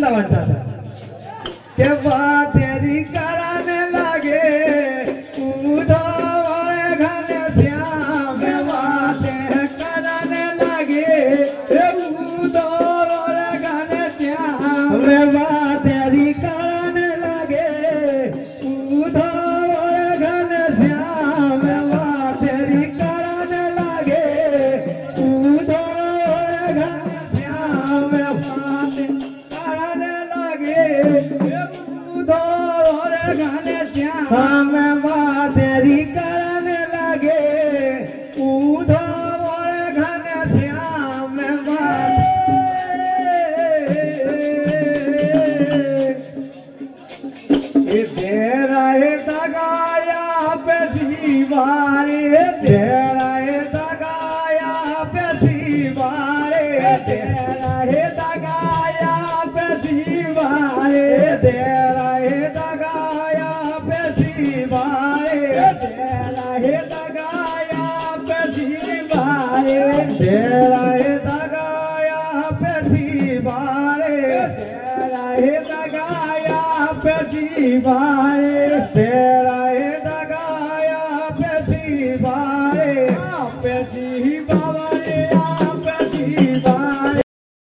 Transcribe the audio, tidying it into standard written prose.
ऐसा बनता था कि बात तेरी कराने लगे उधो और घने श्याम बातें कराने लगे उधो और घने श्याम बात तेरी कराने लगे उधो और घने श्याम बात तेरी कराने लगे उधो और घने श्याम बात कराने लगे उधो और घने श्याम बात तेरी कराने लगे उधो और घने श्याम बात तेरा दगाया पे दीवारे तेरा दगाया पे दीवारे तेरा दगाया पे दीवारे तेरा दगाया पे दीवारे तेरा दगाया पे दीवारे तेरा दगाया पे दीवारे तेरा दगाया पे दीवारे